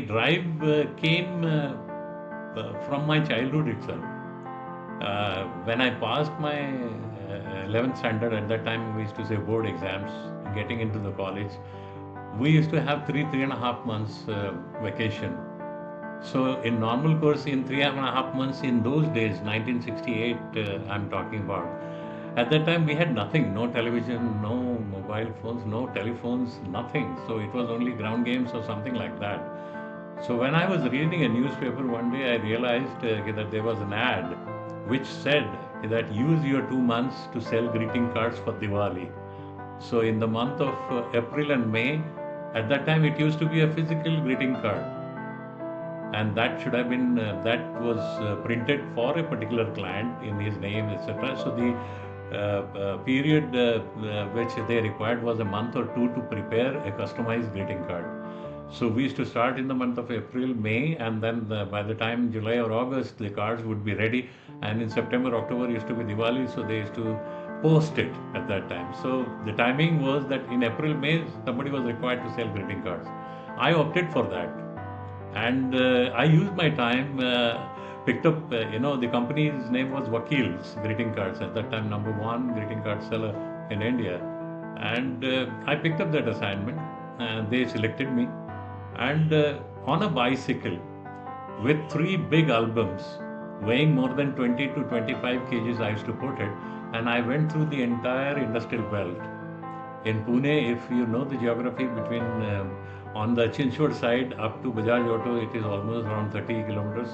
Drive came from my childhood itself. When I passed my 11th standard, at that time we used to say board exams, getting into the college, we used to have 3.5 months vacation. So in normal course, in 3.5 months, in those days, 1968, I'm talking about. At that time, we had nothing, no television, no mobile phones, no telephones, nothing. So it was only ground games or something like that. So when I was reading a newspaper one day, I realized that there was an ad which said that use your 2 months to sell greeting cards for Diwali. So in the month of April and May, at that time it used to be a physical greeting card, and that should have been that was printed for a particular client in his name, etc. So the period which they required was a month or two to prepare a customized greeting card. So we used to start in the month of April, May, and then by the time July or August, the cards would be ready. And in September, October used to be Diwali, so they used to post it at that time. So the timing was that in April, May, somebody was required to sell greeting cards. I opted for that, and I used my time. Picked up, the company's name was Wakil's Greeting Cards at that time, number one greeting card seller in India, and I picked up that assignment. And they selected me, and on a bicycle with three big albums weighing more than 20 to 25 kgs, I used to put it, and I went through the entire industrial belt. In Pune, if you know the geography between on the Chinchwad side up to Bajaj Auto, it is almost around 30 kilometers.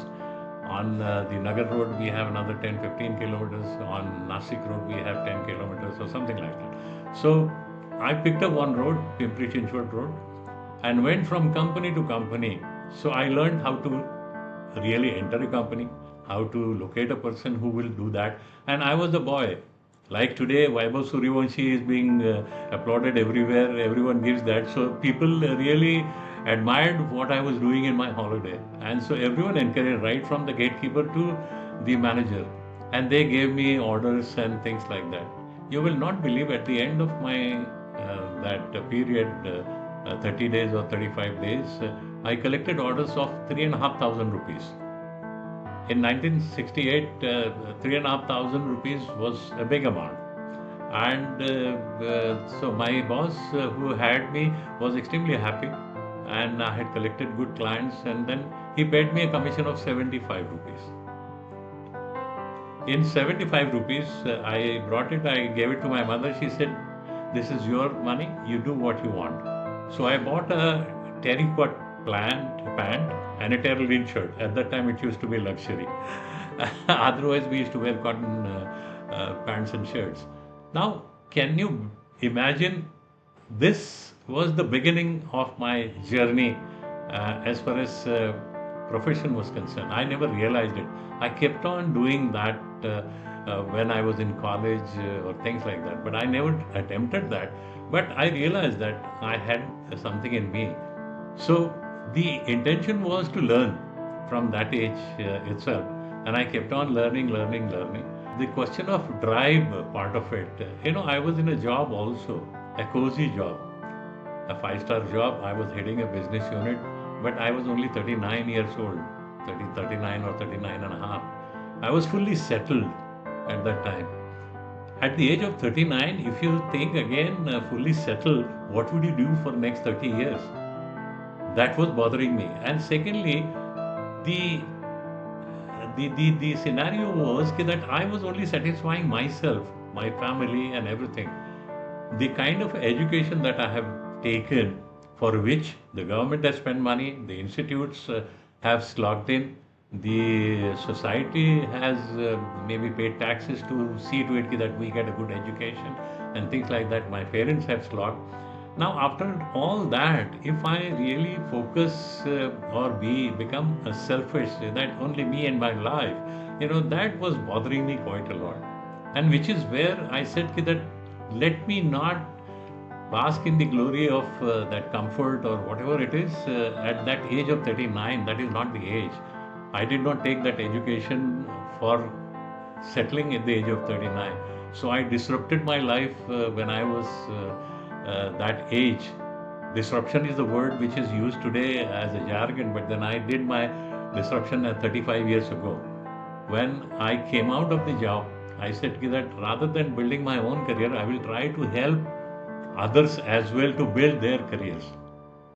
On the Nagar Road, we have another 10, 15 kilometers. On Nasik Road, we have 10 kilometers or something like that. So I picked up one road, Pimpri Chinchwad Road, and went from company to company. So I learned how to really enter a company, how to locate a person who will do that. And I was the boy. Like today, Vaibhav Suryavanshi is being applauded everywhere. Everyone gives that. So people really admired what I was doing in my holiday. And so everyone encouraged, right from the gatekeeper to the manager. And they gave me orders and things like that. You will not believe at the end of my that period, 30 days or 35 days, I collected orders of 3,500 rupees. In 1968, 3,500 rupees was a big amount. And so my boss who hired me was extremely happy, and I had collected good clients, and then he paid me a commission of 75 rupees. In 75 rupees, I brought it, I gave it to my mother. She said, this is your money, you do what you want. So I bought a terracotta pant and a terralin shirt. At that time, it used to be luxury. Otherwise, we used to wear cotton pants and shirts. Now, can you imagine? This was the beginning of my journey as far as profession was concerned. I never realized it. I kept on doing that when I was in college or things like that, but I never attempted that. But I realized that I had something in me. So the intention was to learn from that age itself, and I kept on learning, learning, learning. The question of drive part of it, I was in a job also, a cozy job, a five-star job. I was heading a business unit, but I was only 39 years old, 30, 39 or 39 and a half. I was fully settled at that time. At the age of 39, if you think again, fully settled, what would you do for next 30 years? That was bothering me. And secondly, the the scenario was that I was only satisfying myself, my family, and everything. The kind of education that I have taken, for which the government has spent money, the institutes have slogged in, the society has maybe paid taxes to see to it that we get a good education and things like that. My parents have slogged. Now, after all that, if I really focus or become selfish, that only me and my life, that was bothering me quite a lot. And which is where I said that let me not bask in the glory of that comfort or whatever it is at that age of 39. That is not the age. I did not take that education for settling at the age of 39. So I disrupted my life when I was that age Disruption is the word which is used today as a jargon, but then I did my disruption at 35 years ago. When I came out of the job, I said that rather than building my own career, I will try to help others as well to build their careers.